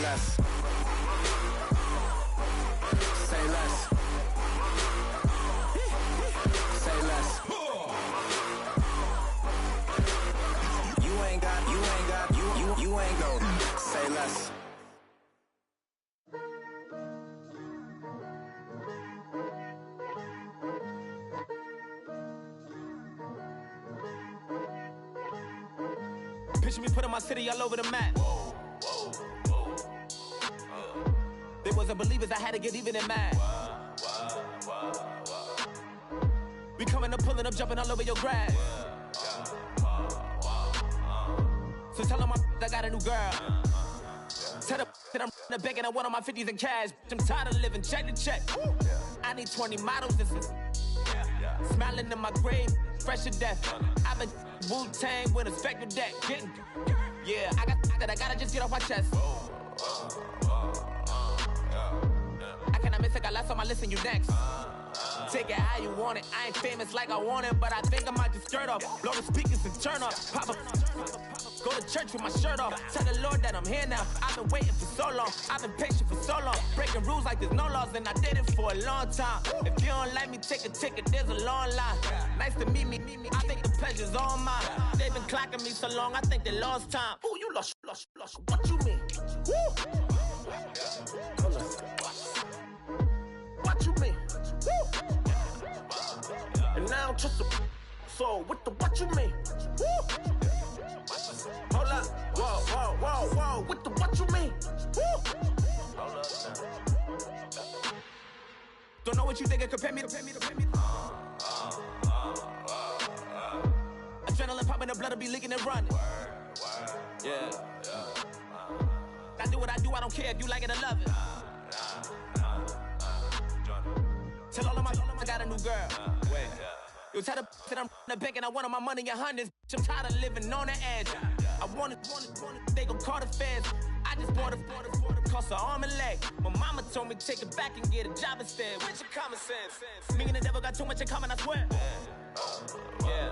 less. Say less. Say less. You ain't go. Say less. Picture me putting my city all over the map. They wasn't believers, I had to get even and mad. We coming up, pulling up, jumping all over your grass. So tell them I got a new girl. Tell them that I'm in the bank and I want all my 50s in cash. I'm tired of living check to check. I need 20 models. This is smiling in my grave, fresh to death. I've been Wu-Tang with a spectral deck. Yeah, I gotta just get off my chest. I cannot miss it, got last on my list and you next. Take it how you want it. I ain't famous like I want it, but I think I might just skirt off. Blow the speakers and turn up. Pop up. Go to church with my shirt off. Tell the Lord that I'm here now. I've been waiting for so long. I've been patient for so long. Breaking rules like there's no laws, and I did it for a long time. If you don't like me, take a ticket. There's a long line. Nice to meet me. I think the pleasure's all mine. They've been clocking me so long, I think they lost time. Ooh, you lost. What you mean? Woo! What you mean? Woo! And now just the so with the what you mean? Woo! Hold up, whoa, with the what you mean? Woo! Hold up now. Don't know what you think, compare me to. Adrenaline popping, the blood will be leaking and running. Yeah. I do what I do, I don't care if you like it or love it. Tell all of my I got a new girl. Wait. Yo, tell the that I'm in the bank and I want all my money in hundreds. I'm tired of living on the edge. I want it, they gon' call the feds. I just bought a cost an arm and leg. My mama told me take it back and get a job instead. Where's your common sense? Me and the devil got too much in common, I swear. Yeah.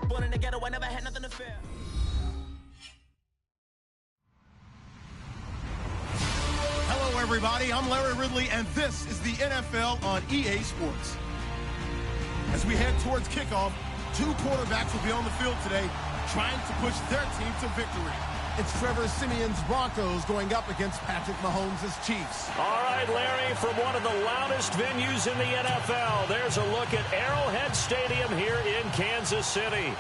Born in the ghetto, I never had nothing to fear. Hello, everybody. I'm Larry Ridley, and this is the NFL on EA Sports. As we head towards kickoff, two quarterbacks will be on the field today trying to push their team to victory. It's Trevor Simeon's Broncos going up against Patrick Mahomes' Chiefs. All right, Larry, from one of the loudest venues in the NFL, there's a look at Arrowhead Stadium here in Kansas City.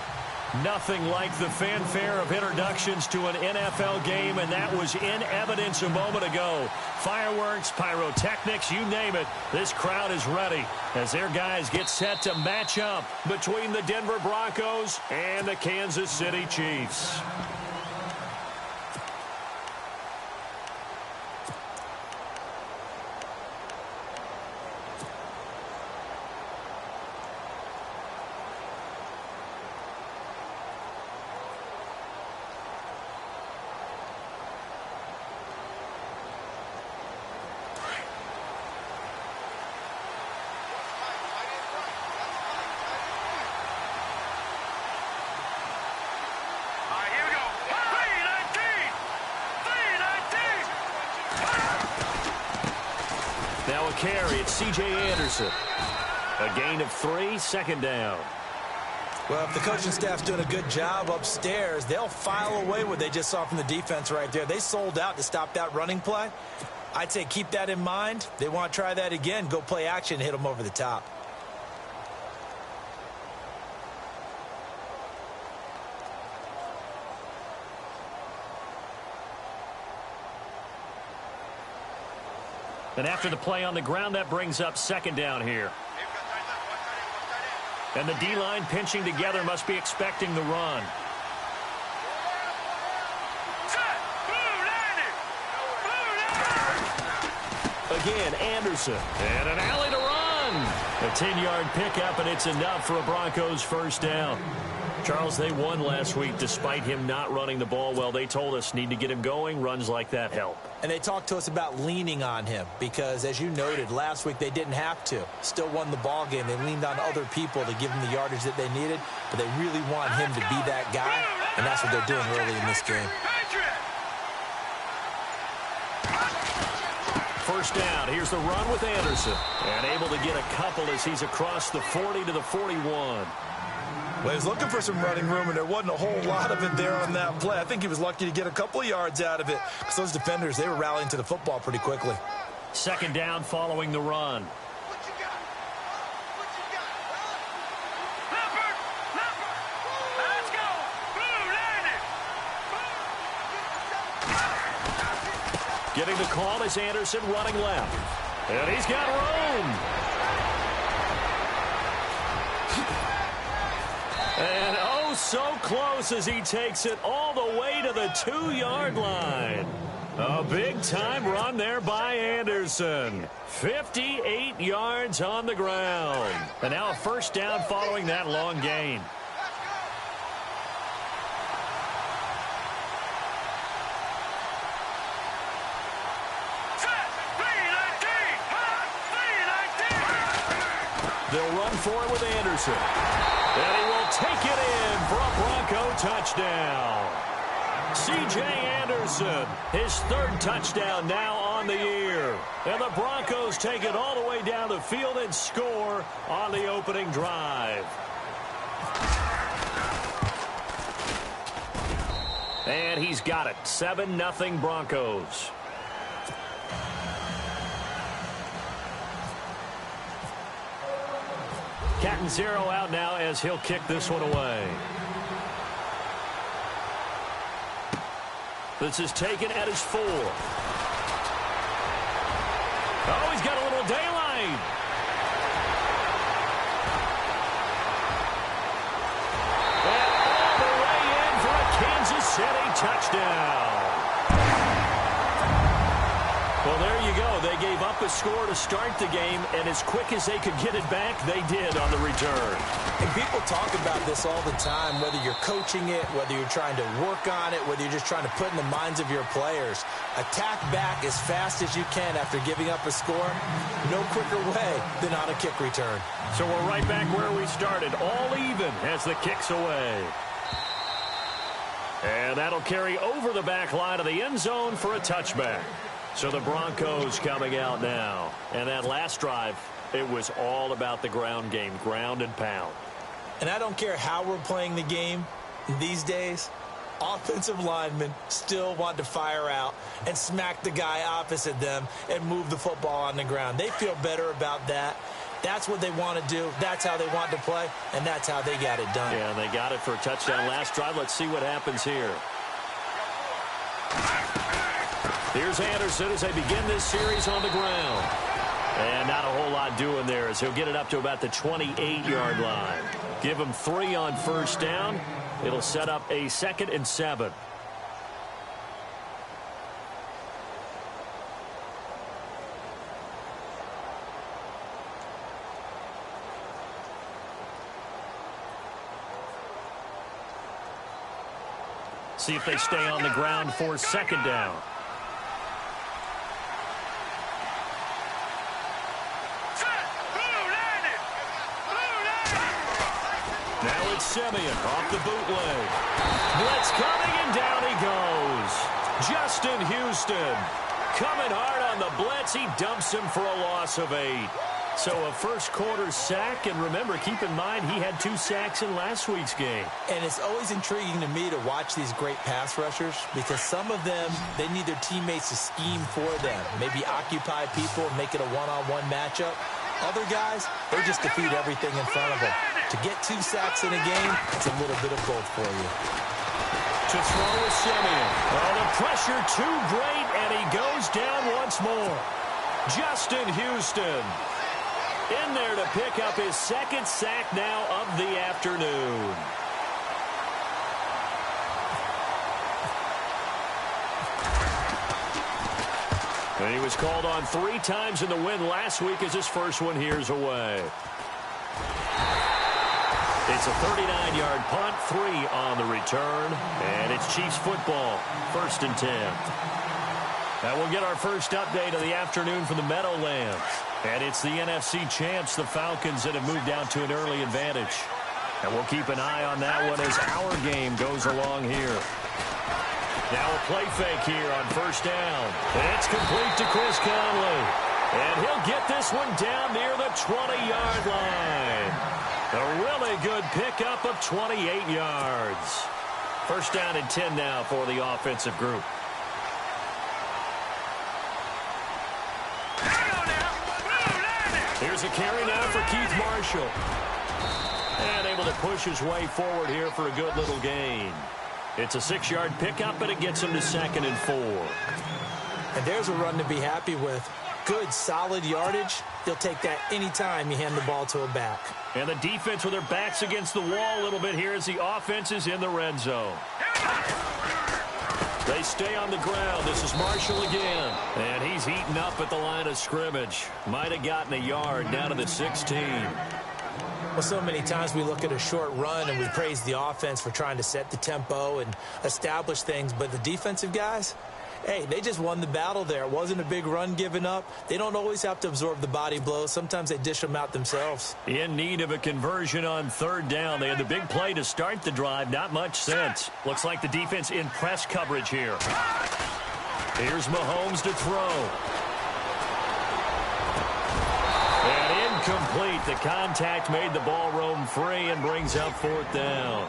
Nothing like the fanfare of introductions to an NFL game, and that was in evidence a moment ago. Fireworks, pyrotechnics, you name it. This crowd is ready as their guys get set to match up between the Denver Broncos and the Kansas City Chiefs. Now a carry, it's C.J. Anderson. A gain of 3, second down. Well, if the coaching staff's doing a good job upstairs, they'll file away what they just saw from the defense right there. They sold out to stop that running play. I'd say keep that in mind. They want to try that again. Go play action, hit them over the top. And after the play on the ground, that brings up second down here. And the D-line pinching together must be expecting the run. Again, Anderson. And an alley to run. A 10-yard pickup, and it's enough for a Broncos first down. Charles, they won last week despite him not running the ball well. They told us need to get him going. Runs like that help. And they talked to us about leaning on him because, as you noted, last week they didn't have to. Still won the ball game. They leaned on other people to give them the yardage that they needed, but they really want him to be that guy, and that's what they're doing early in this game. first down. Here's the run with Anderson. And able to get a couple as he's across the 40 to the 41. Well, he was looking for some running room, and there wasn't a whole lot of it there on that play. I think he was lucky to get a couple of yards out of it because those defenders, they were rallying to the football pretty quickly. Second down following the run. Getting the call is Anderson running left. And he's got room. And oh, so close as he takes it all the way to the 2-yard line. A big-time run there by Anderson. 58 yards on the ground. And now a first down following that long gain. They'll run for it with Anderson. And he will take it in for a Bronco touchdown. C.J. Anderson, his third touchdown now on the year. And the Broncos take it all the way down the field and score on the opening drive. And he's got it. 7-0 Broncos. Cat and zero out now as he'll kick this one away. This is taken at his 4. Oh, he's got a little daylight. And all the way in for a Kansas City touchdown. Well, there you go. They gave up a score to start the game, and as quick as they could get it back, they did on the return. And people talk about this all the time, whether you're coaching it, whether you're trying to work on it, whether you're just trying to put in the minds of your players. Attack back as fast as you can after giving up a score. No quicker way than on a kick return. So we're right back where we started, all even as the kick's away. And that'll carry over the back line of the end zone for a touchback. So the Broncos coming out now. And that last drive, it was all about the ground game, ground and pound. And I don't care how we're playing the game these days, offensive linemen still want to fire out and smack the guy opposite them and move the football on the ground. They feel better about that. That's what they want to do. That's how they want to play, and that's how they got it done. Yeah, they got it for a touchdown last drive. Let's see what happens here. Here's Anderson as they begin this series on the ground. And not a whole lot doing there as he'll get it up to about the 28-yard line. Give him 3 on first down. It'll set up a 2nd and 7. See if they stay on the ground for 2nd down. Now it's Simeon off the bootleg. Blitz coming, and down he goes. Justin Houston coming hard on the blitz. He dumps him for a loss of 8. So a first-quarter sack, and remember, keep in mind, he had 2 sacks in last week's game. And it's always intriguing to me to watch these great pass rushers because some of them, they need their teammates to scheme for them, maybe occupy people and make it a one-on-one matchup. Other guys, they just defeat everything in front of them. To get 2 sacks in a game, it's a little bit of both for you. To throw with Simeon. Oh, the pressure too great, and he goes down once more. Justin Houston in there to pick up his 2nd sack now of the afternoon. And he was called on 3 times in the win last week as his first one here's away. It's a 39-yard punt, 3 on the return, and it's Chiefs football, 1st and 10. Now we'll get our first update of the afternoon from the Meadowlands. And it's the NFC champs, the Falcons, that have moved out to an early advantage. And we'll keep an eye on that one as our game goes along here. Now a play fake here on first down. It's complete to Chris Conley. And he'll get this one down near the 20-yard line. A really good pickup of 28 yards. First down and 10 now for the offensive group. Here's a carry now for Keith Marshall. And able to push his way forward here for a good little gain. It's a 6-yard pickup, but it gets him to 2nd and 4. And there's a run to be happy with. Good, solid yardage. You'll take that anytime you hand the ball to a back. And the defense with their backs against the wall a little bit here as the offense is in the red zone. They stay on the ground. This is Marshall again. And he's heating up at the line of scrimmage. Might have gotten a yard down to the 16. Well, so many times we look at a short run and we praise the offense for trying to set the tempo and establish things. But the defensive guys, hey, they just won the battle there. It wasn't a big run given up. They don't always have to absorb the body blows. Sometimes they dish them out themselves. In need of a conversion on 3rd down. They had the big play to start the drive. Not much sense. Looks like the defense in press coverage here. Here's Mahomes to throw. And incomplete. The contact made the ball roam free and brings up 4th down.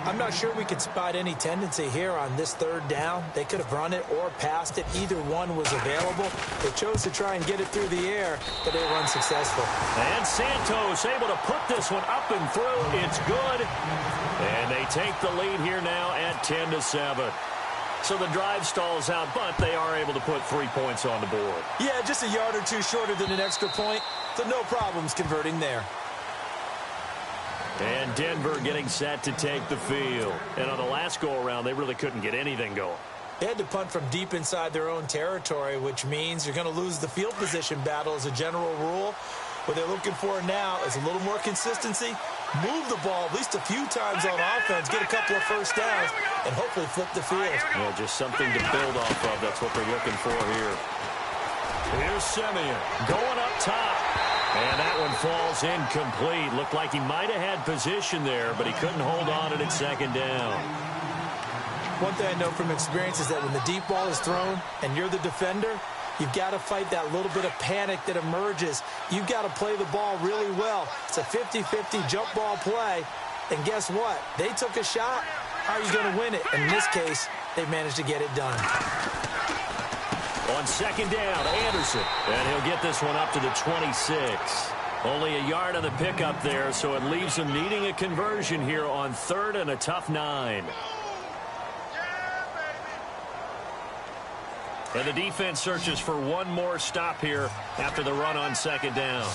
I'm not sure we could spot any tendency here on this 3rd down. They could have run it or passed it. Either one was available. They chose to try and get it through the air, but they were unsuccessful. And Santos able to put this one up and through. It's good. And they take the lead here now at 10-7. So the drive stalls out, but they are able to put 3 points on the board. Yeah, just a yard or two shorter than an extra point. So no problems converting there. And Denver getting set to take the field. And on the last go-around, they really couldn't get anything going. They had to punt from deep inside their own territory, which means you're going to lose the field position battle as a general rule. What they're looking for now is a little more consistency, move the ball at least a few times on offense, get a couple of first downs, and hopefully flip the field. Yeah, just something to build off of. That's what they're looking for here. Here's Simeon going up top. And that one falls incomplete. Looked like he might have had position there, but he couldn't hold on it at 2nd down. One thing I know from experience is that when the deep ball is thrown and you're the defender, you've got to fight that little bit of panic that emerges. You've got to play the ball really well. It's a 50-50 jump ball play. And guess what? They took a shot. How are you going to win it? And in this case, they managed to get it done. On 2nd down, Anderson. And he'll get this one up to the 26. Only a yard on the pickup there, so it leaves him needing a conversion here on 3rd and a tough 9. And the defense searches for one more stop here after the run on 2nd down.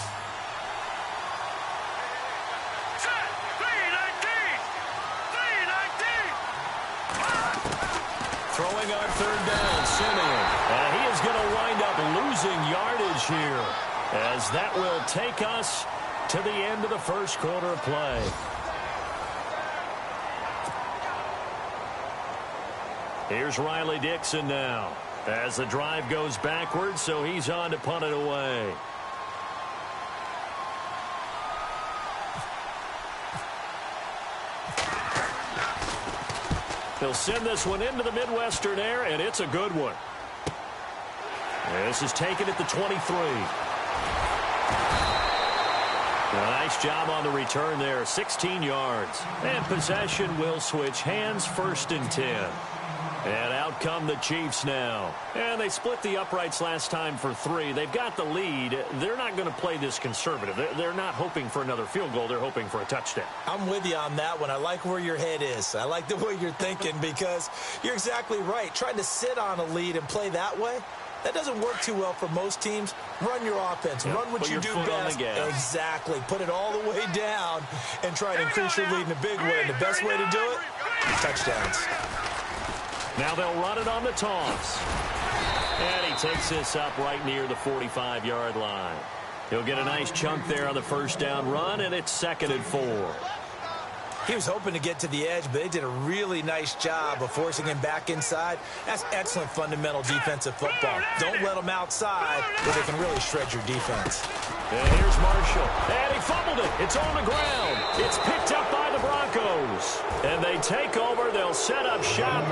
Throwing on 3rd down, Simeon. And he is going to wind up losing yardage here, as that will take us to the end of the first quarter of play. Here's Riley Dixon now, as the drive goes backwards, so he's on to punt it away. He'll send this one into the Midwestern air, and it's a good one. This is taken at the 23. A nice job on the return there, 16 yards. And possession will switch hands, 1st and 10. And out come the Chiefs now. And they split the uprights last time for 3. They've got the lead. They're not going to play this conservative. They're not hoping for another field goal. They're hoping for a touchdown. I'm with you on that one. I like where your head is. I like the way you're thinking, because you're exactly right. Trying to sit on a lead and play that way, that doesn't work too well for most teams. Run your offense. Yep. Run what you do best. Exactly. Put it all the way down and try and increase your lead in a big way. And the best way to do it, touchdowns. Now they'll run it on the toss. And he takes this up right near the 45-yard line. He'll get a nice chunk there on the first down run, and it's 2nd and 4. He was hoping to get to the edge, but they did a really nice job of forcing him back inside. That's excellent fundamental defensive football. Don't let them outside where they can really shred your defense. And here's Marshall. And he fumbled it. It's on the ground. It's picked up by the Broncos. And they take over. They'll set up shop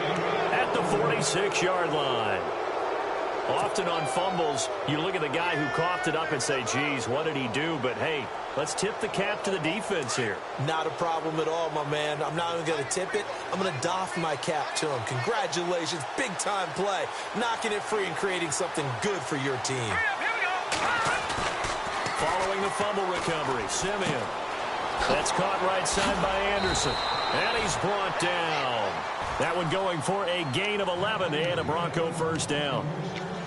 26-yard line. Often on fumbles, you look at the guy who coughed it up and say, geez, what did he do? But, hey, let's tip the cap to the defense here. Not a problem at all, my man. I'm not even going to tip it. I'm going to doff my cap to him. Congratulations. Big-time play. Knocking it free and creating something good for your team. Following the fumble recovery, Simeon. That's caught right side by Anderson. And he's brought down. That one going for a gain of 11 and a Bronco first down.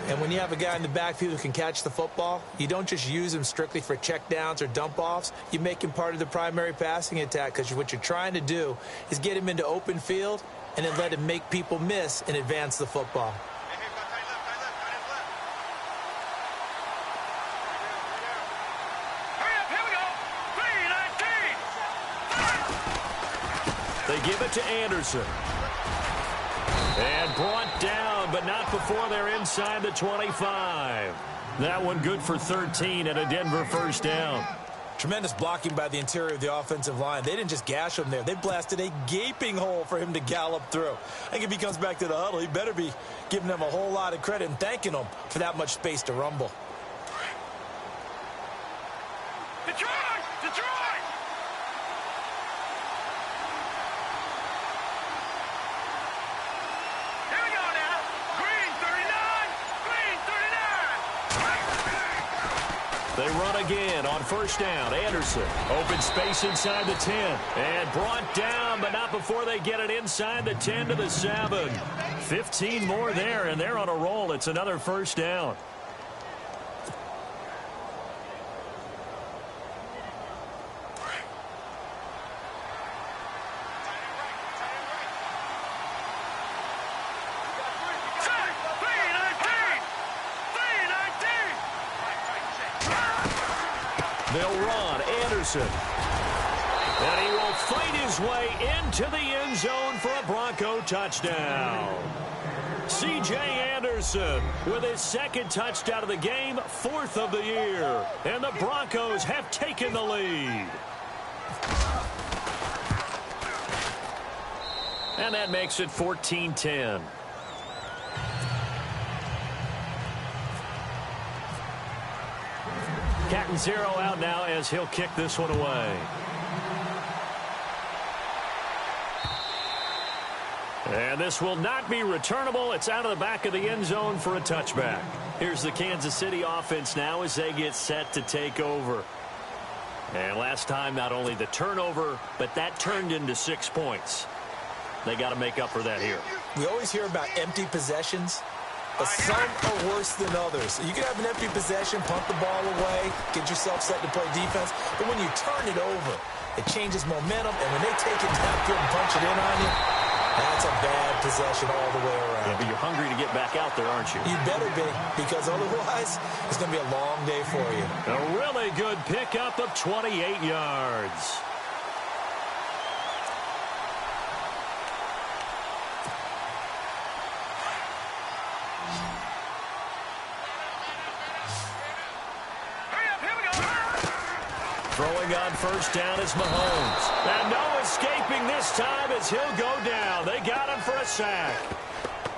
And when you have a guy in the backfield who can catch the football, you don't just use him strictly for checkdowns or dump-offs. You make him part of the primary passing attack, because what you're trying to do is get him into open field and then let him make people miss and advance the football. They give it to Anderson. And brought down, but not before they're inside the 25. That one good for 13 and a Denver first down. Tremendous blocking by the interior of the offensive line. They didn't just gash him there. They blasted a gaping hole for him to gallop through. I think if he comes back to the huddle, he better be giving them a whole lot of credit and thanking them for that much space to rumble. Detroit! Detroit! They run again on first down. Anderson, open space inside the 10. And brought down, but not before they get it inside the 10 to the 7. 15 more there, and they're on a roll. It's another first down. They'll run. Anderson. And he will fight his way into the end zone for a Bronco touchdown. C.J. Anderson with his second touchdown of the game, 4th of the year. And the Broncos have taken the lead. And that makes it 14-10. Catanzaro out now as he'll kick this one away. And this will not be returnable. It's out of the back of the end zone for a touchback. Here's the Kansas City offense now as they get set to take over. And last time, not only the turnover, but that turned into 6 points. They got to make up for that here. We always hear about empty possessions, but some are worse than others. You can have an empty possession, punt the ball away, get yourself set to play defense, but when you turn it over, it changes momentum, and when they take it downfield and punch it in on you, that's a bad possession all the way around. Yeah, but you're hungry to get back out there, aren't you? You better be, because otherwise, it's going to be a long day for you. A really good pickup of 28 yards. Throwing on first down is Mahomes. And no escaping this time as he'll go down. They got him for a sack.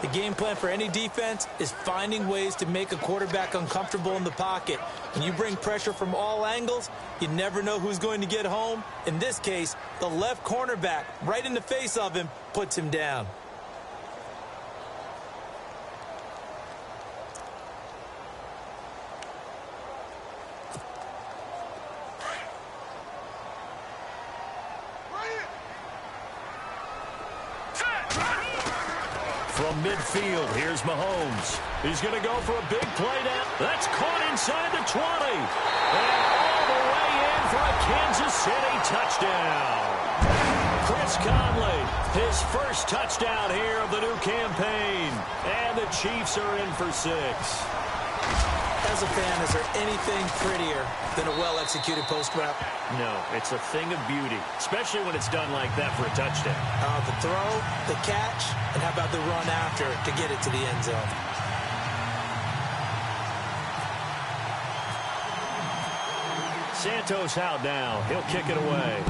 The game plan for any defense is finding ways to make a quarterback uncomfortable in the pocket. When you bring pressure from all angles, you never know who's going to get home. In this case, the left cornerback, right in the face of him, puts him down. From midfield, here's Mahomes. He's going to go for a big play down. That's caught inside the 20. And all the way in for a Kansas City touchdown. Chris Conley, his first touchdown here of the new campaign. And the Chiefs are in for 6. As a fan, is there anything prettier than a well-executed post route? No, it's a thing of beauty, especially when it's done like that for a touchdown. The throw, the catch, and how about the run after to get it to the end zone? Santos out now. He'll kick it away.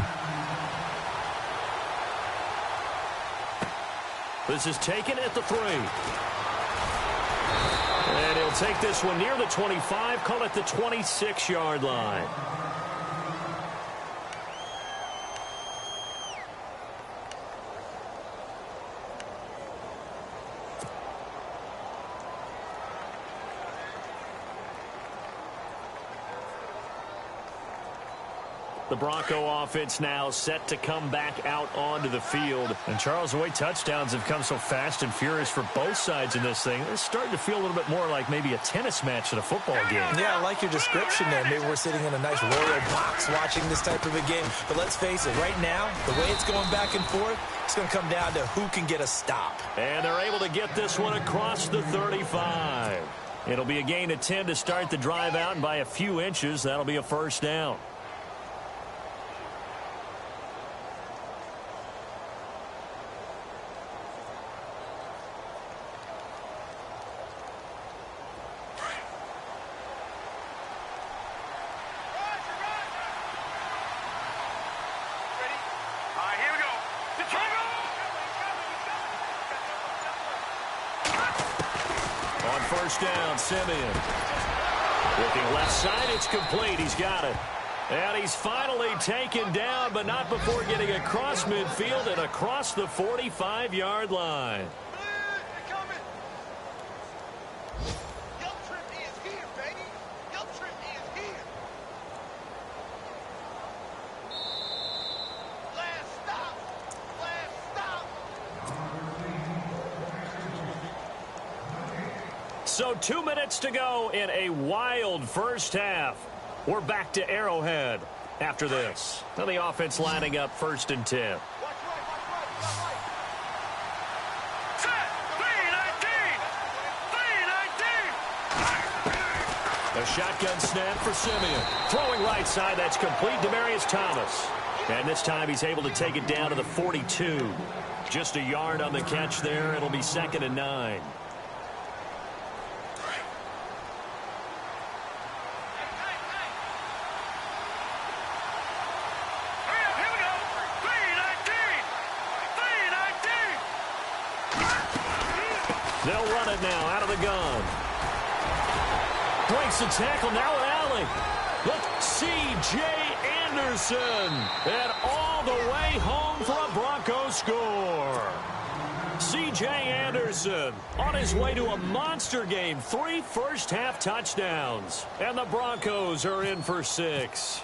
This is taken at the 3. And he'll take this one near the 25, call it the 26-yard line. The Bronco offense now set to come back out onto the field. And Charles, the way touchdowns have come so fast and furious for both sides in this thing, it's starting to feel a little bit more like maybe a tennis match in a football game. Yeah, I like your description there. Maybe we're sitting in a nice royal box watching this type of a game. But let's face it, right now, the way it's going back and forth, it's going to come down to who can get a stop. And they're able to get this one across the 35. It'll be a gain of 10 to start the drive out, and by a few inches, that'll be a first down. First down, Simeon. Looking left side, it's complete. He's got it. And he's finally taken down, but not before getting across midfield and across the 45-yard line. So 2 minutes to go in a wild first half. We're back to Arrowhead after this. Now the offense lining up 1st and 10. A shotgun snap for Simeon. Throwing right side, that's complete. Demaryius Thomas. And this time he's able to take it down to the 42. Just a yard on the catch there. It'll be 2nd and 9. They'll run it now out of the gun. Breaks the tackle now at alley. Look, C.J. Anderson. And all the way home for a Broncos score. C.J. Anderson on his way to a monster game. 3 first-half touchdowns. And the Broncos are in for 6.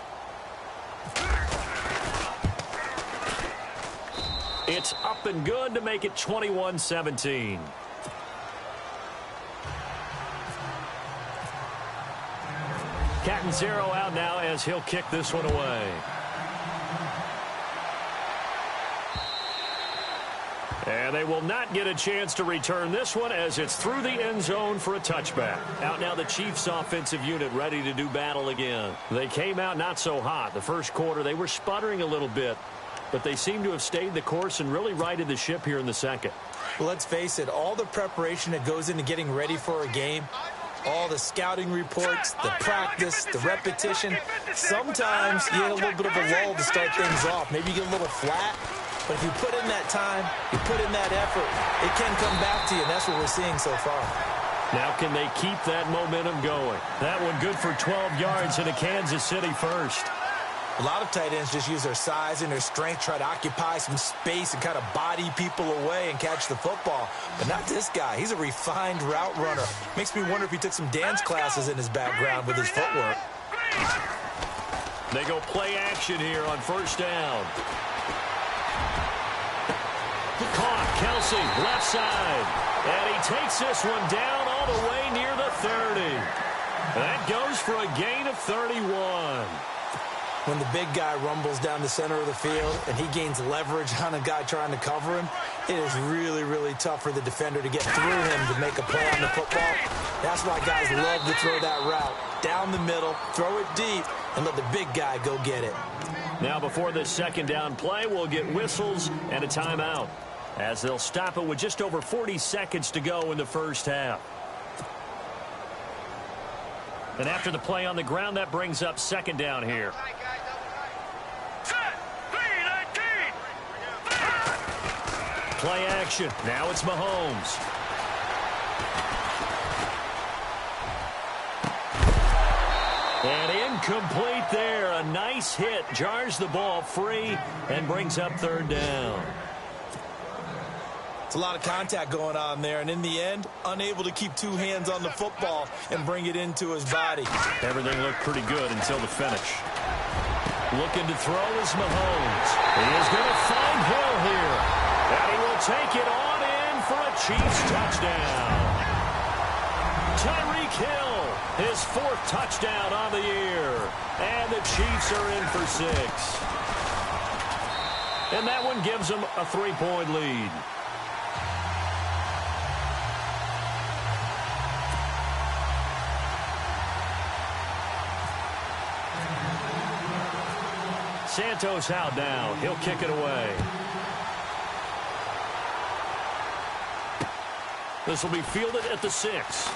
It's up and good to make it 21-17. Catanzaro out now as he'll kick this one away. And they will not get a chance to return this one as it's through the end zone for a touchback. Out now the Chiefs offensive unit ready to do battle again. They came out not so hot. The first quarter they were sputtering a little bit, but they seem to have stayed the course and really righted the ship here in the second. Well, let's face it, all the preparation that goes into getting ready for a game, all the scouting reports, the practice, the repetition. Sometimes you get a little bit of a lull to start things off. Maybe you get a little flat, but if you put in that time, you put in that effort, it can come back to you, and that's what we're seeing so far. Now can they keep that momentum going? That one good for 12 yards into Kansas City first. A lot of tight ends just use their size and their strength, try to occupy some space and kind of body people away and catch the football. But not this guy. He's a refined route runner. Makes me wonder if he took some dance classes in his background with his footwork. They go play action here on first down. Caught, Kelsey, left side. And he takes this one down all the way near the 30. That goes for a gain of 31. When the big guy rumbles down the center of the field and he gains leverage on a guy trying to cover him, it is really, really tough for the defender to get through him to make a play on the football. That's why guys love to throw that route. Down the middle, throw it deep, and let the big guy go get it. Now before this second down play, we'll get whistles and a timeout, as they'll stop it with just over 40 seconds to go in the first half. And after the play on the ground, that brings up second down here. play action. Now it's Mahomes. And incomplete there. A nice hit. Jars the ball free and brings up third down. It's a lot of contact going on there, and in the end, unable to keep two hands on the football and bring it into his body. Everything looked pretty good until the finish. Looking to throw is Mahomes. He is going to find Hill here. And he will take it on in for a Chiefs touchdown. Tyreek Hill, his fourth touchdown on the year. And the Chiefs are in for 6. And that one gives them a 3-point lead. Santos out now. He'll kick it away. This will be fielded at the 6.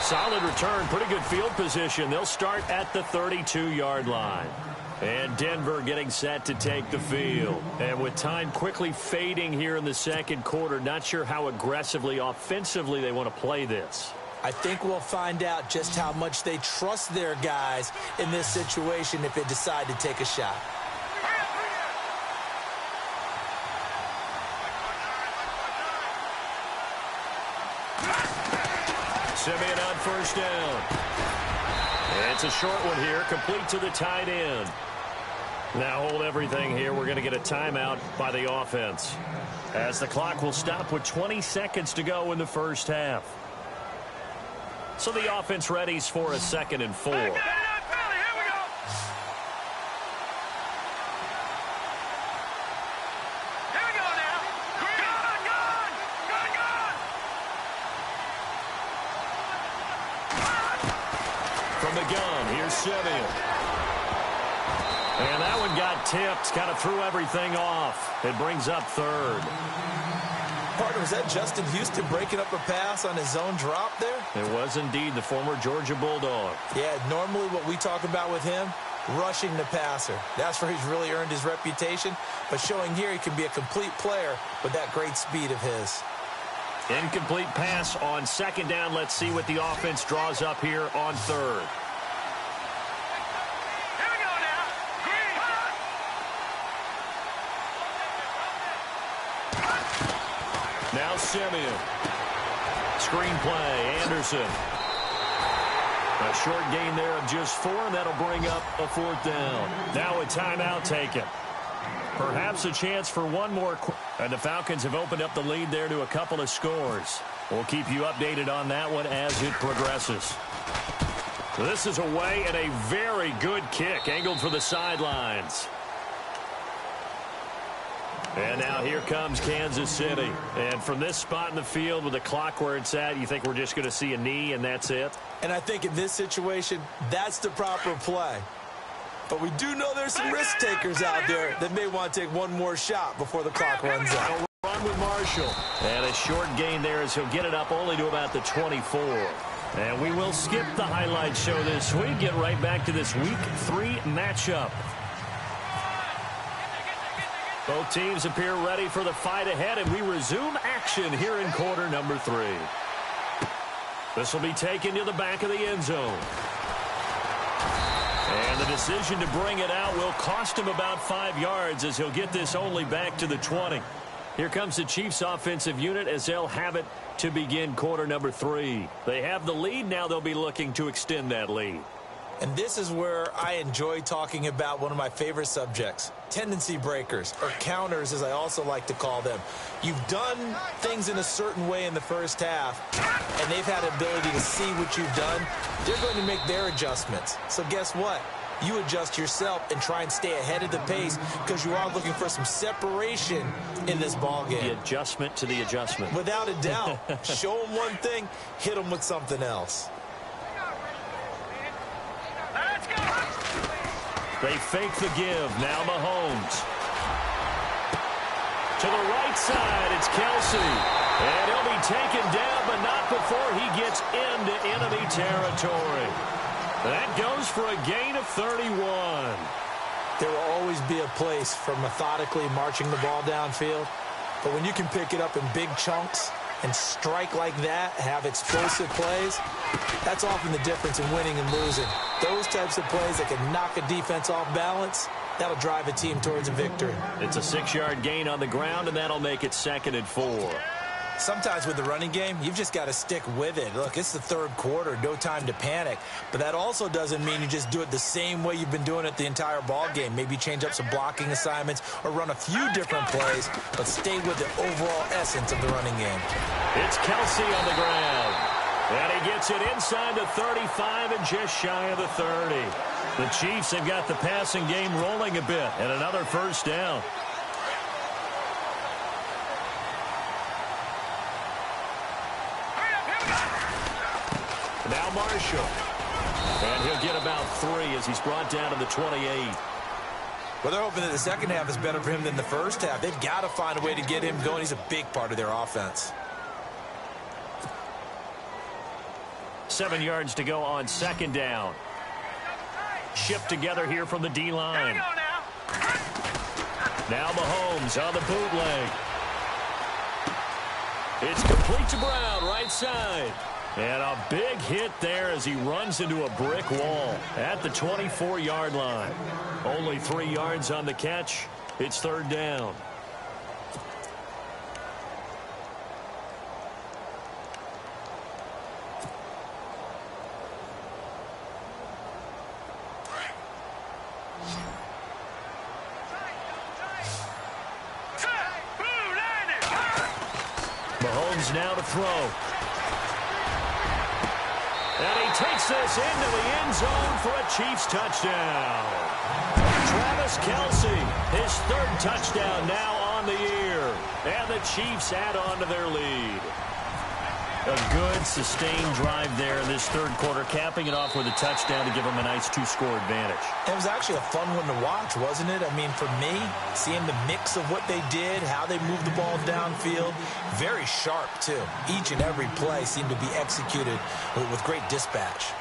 Solid return. Pretty good field position. They'll start at the 32-yard line. And Denver getting set to take the field. And with time quickly fading here in the second quarter, not sure how aggressively, offensively they want to play this. I think we'll find out just how much they trust their guys in this situation if they decide to take a shot. Simeon on first down. It's a short one here, complete to the tight end. Now hold everything here. We're going to get a timeout by the offense, as the clock will stop with 20 seconds to go in the first half. So the offense readies for a 2nd and 4. Here we go. From the gun, here's Simeon. And that one got tipped, kind of threw everything off. It brings up third. Partner, was that Justin Houston breaking up a pass on his own drop there? It was indeed the former Georgia Bulldog. Yeah, normally what we talk about with him, rushing the passer. That's where he's really earned his reputation. But showing here he can be a complete player with that great speed of his. Incomplete pass on 2nd down. Let's see what the offense draws up here on 3rd. Now Simeon. Screen play, Anderson. A short gain there of just 4, and that'll bring up a 4th down. Now a timeout taken. Perhaps a chance for one more. And the Falcons have opened up the lead there to a couple of scores. We'll keep you updated on that one as it progresses. This is away and a very good kick, angled for the sidelines. And now here comes Kansas City. And from this spot in the field with the clock where it's at, you think we're just going to see a knee and that's it? And I think in this situation, that's the proper play. But we do know there's some risk takers out there that may want to take one more shot before the clock runs out. Run with Marshall. And a short gain there as he'll get it up only to about the 24. And we will skip the highlight show this week. Get right back to this Week 3 matchup. Both teams appear ready for the fight ahead, and we resume action here in quarter number 3. This will be taken to the back of the end zone. And the decision to bring it out will cost him about 5 yards as he'll get this only back to the 20. Here comes the Chiefs offensive unit as they'll have it to begin quarter number 3. They have the lead. Now they'll be looking to extend that lead. And this is where I enjoy talking about one of my favorite subjects, tendency breakers, or counters as I also like to call them. You've done things in a certain way in the first half, and they've had the ability to see what you've done. They're going to make their adjustments. So guess what? You adjust yourself and try and stay ahead of the pace because you are looking for some separation in this ball game. The adjustment to the adjustment. Without a doubt. Show them one thing, hit them with something else. They fake the give. Now Mahomes. To the right side, it's Kelsey. And he'll be taken down, but not before he gets into enemy territory. That goes for a gain of 31. There will always be a place for methodically marching the ball downfield. But when you can pick it up in big chunks and strike like that, have explosive plays, that's often the difference in winning and losing. Those types of plays that can knock a defense off balance, that'll drive a team towards a victory. It's a 6-yard gain on the ground, and that'll make it 2nd and 4. Sometimes with the running game, you've just got to stick with it. Look, it's the third quarter, no time to panic. But that also doesn't mean you just do it the same way you've been doing it the entire ball game. Maybe change up some blocking assignments or run a few different plays, but stay with the overall essence of the running game. It's Kelsey on the ground. And he gets it inside the 35 and just shy of the 30. The Chiefs have got the passing game rolling a bit, and another first down. Now Marshall. And he'll get about 3 as he's brought down to the 28. Well, they're hoping that the second half is better for him than the first half. They've got to find a way to get him going. He's a big part of their offense. 7 yards to go on 2nd down. Shipped together here from the D-line. Now Mahomes on the bootleg. It's complete to Brown, right side. And a big hit there as he runs into a brick wall at the 24-yard line. Only 3 yards on the catch. It's 3rd down. Mahomes now to throw. And he takes this into the end zone for a Chiefs touchdown. Travis Kelce, his 3rd touchdown now on the year. And the Chiefs add on to their lead. A good, sustained drive there in this 3rd quarter, capping it off with a touchdown to give them a nice 2-score advantage. It was actually a fun one to watch, wasn't it? I mean, for me, seeing the mix of what they did, how they moved the ball downfield, very sharp, too. Each and every play seemed to be executed with great dispatch.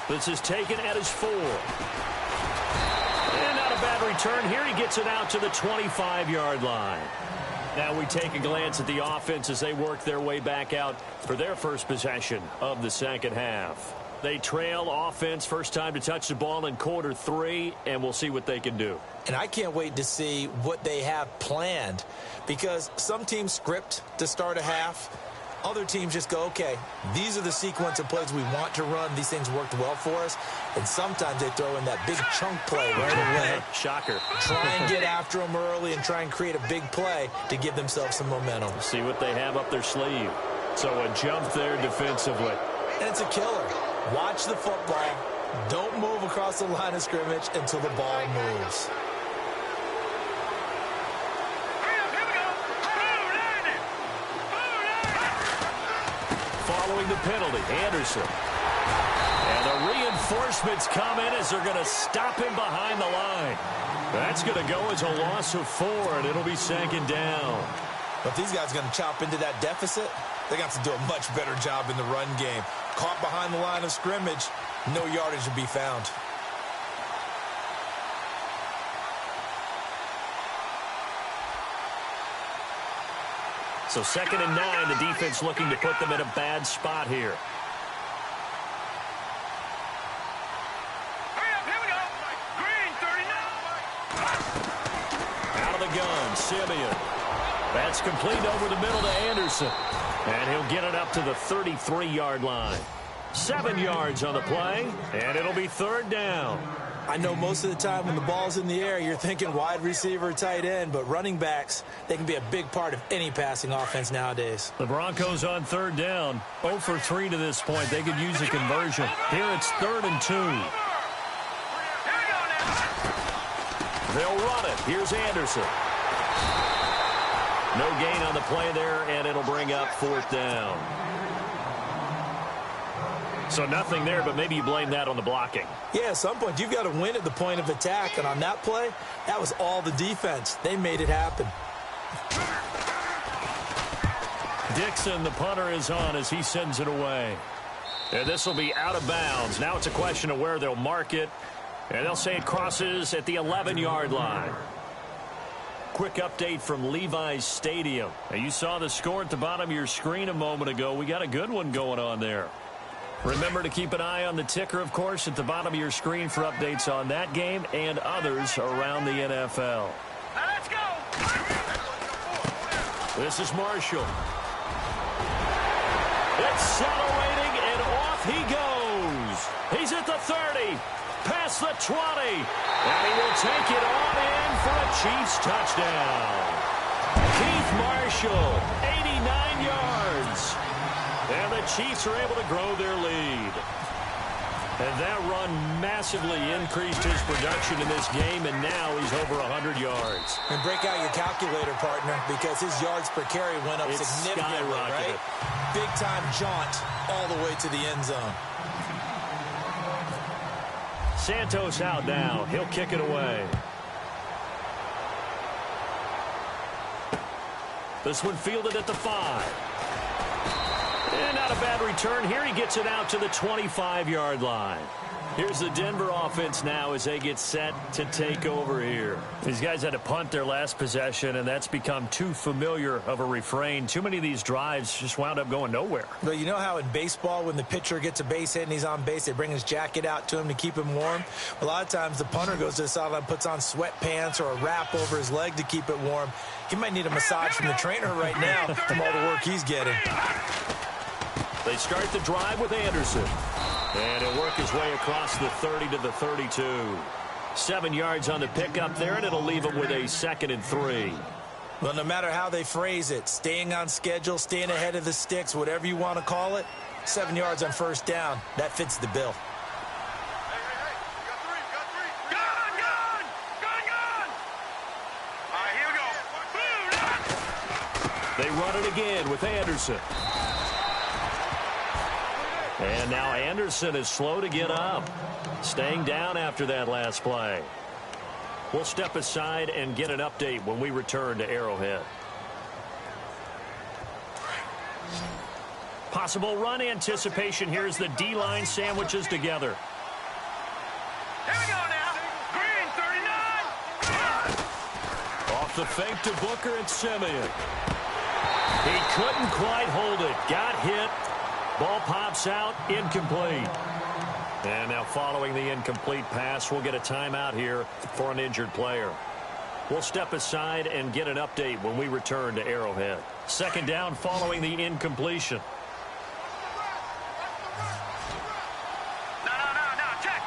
This is taken at his 4. And not a bad return here. He gets it out to the 25-yard line. Now we take a glance at the offense as they work their way back out for their first possession of the second half. They trail offense, first time to touch the ball in quarter 3, and we'll see what they can do. And I can't wait to see what they have planned, because some teams script to start a half. Other teams just go, okay, these are the sequence of plays we want to run. These things worked well for us. And sometimes they throw in that big chunk play right away. Shocker. Try and get after them early and try and create a big play to give themselves some momentum. See what they have up their sleeve. So a jump there defensively. And it's a killer. Watch the football. Don't move across the line of scrimmage until the ball moves. Following the penalty, Anderson. And the reinforcements come in as they're going to stop him behind the line. That's going to go as a loss of 4, and it'll be 2nd down. But if these guys are going to chop into that deficit, they're going to have to do a much better job in the run game. Caught behind the line of scrimmage, no yardage to be found. So 2nd and 9, the defense looking to put them in a bad spot here. Out of the gun, Simeon. That's complete over the middle to Anderson. And he'll get it up to the 33-yard line. 7 yards on the play, and it'll be 3rd down. I know most of the time when the ball's in the air, you're thinking wide receiver, tight end, but running backs, they can be a big part of any passing offense nowadays. The Broncos on 3rd down, 0 for 3 to this point. They could use a conversion. Here it's 3rd and 2. They'll run it. Here's Anderson. No gain on the play there, and it'll bring up 4th down. So nothing there, but maybe you blame that on the blocking. Yeah, at some point, you've got to win at the point of attack. And on that play, that was all the defense. They made it happen. Dixon, the punter, is on as he sends it away. And this will be out of bounds. Now it's a question of where they'll mark it. And they'll say it crosses at the 11-yard line. Quick update from Levi's Stadium. Now, you saw the score at the bottom of your screen a moment ago. We got a good one going on there. Remember to keep an eye on the ticker, of course, at the bottom of your screen for updates on that game and others around the NFL. Now let's go. This is Marshall. Accelerating, and off he goes. He's at the 30. Past the 20, and he will take it on in for a Chiefs touchdown. Keith Marshall, 89 yards. And the Chiefs are able to grow their lead. And that run massively increased his production in this game, and now he's over 100 yards. And break out your calculator, partner, because his yards per carry went up significantly, right? Big-time jaunt all the way to the end zone. Santos out now. He'll kick it away. This one fielded at the 5. And not a bad return here. He gets it out to the 25-yard line. Here's the Denver offense now as they get set to take over here. These guys had to punt their last possession, and that's become too familiar of a refrain. Too many of these drives just wound up going nowhere. But you know how in baseball, when the pitcher gets a base hit and he's on base, they bring his jacket out to him to keep him warm? A lot of times the punter goes to the sideline, puts on sweatpants or a wrap over his leg to keep it warm. He might need a massage from the trainer right now from all the work he's getting. They start the drive with Anderson. And he'll work his way across the 30 to the 32. 7 yards on the pickup there, and it'll leave him with a 2nd and 3. Well, no matter how they phrase it, staying on schedule, staying ahead of the sticks, whatever you want to call it, 7 yards on first down, that fits the bill. They run it again with Anderson. And now Anderson is slow to get up. Staying down after that last play. We'll step aside and get an update when we return to Arrowhead. Possible run anticipation. Here's the D-line sandwiches together. Here we go now. Green, 39. Off the fake to Booker and Simeon. He couldn't quite hold it. Got hit. Ball pops out, incomplete. And now following the incomplete pass, we'll get a timeout here for an injured player. We'll step aside and get an update when we return to Arrowhead. 2nd down following the incompletion. No. Check.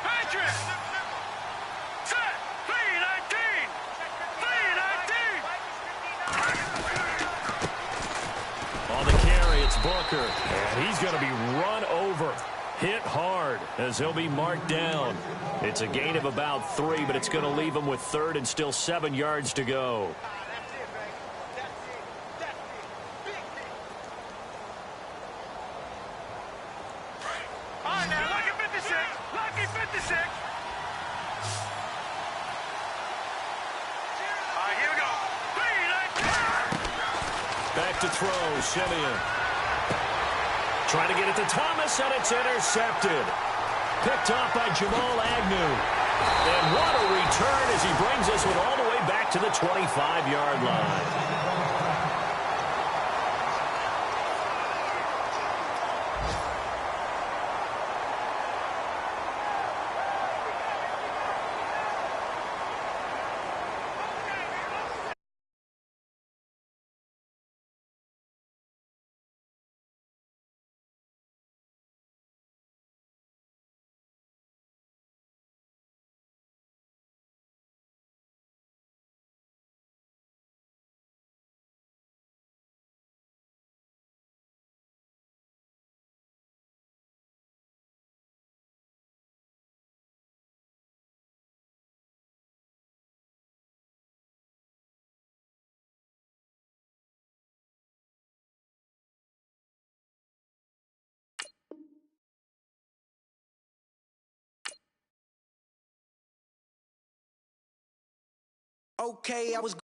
Patriot. Set. 319. 319. On the carry, it's Booker. And he's going to be run over. Hit hard as he'll be marked down. It's a gain of about 3, but it's going to leave him with 3rd and still 7 yards to go. All right, now, lucky 56. Lucky 56. All right, here we go. 319. Back to throw, Simeon. Trying to get it to Thomas, and it's intercepted. Picked off by Jamal Agnew. And what a return as he brings us all the way back to the 25-yard line. Okay, I was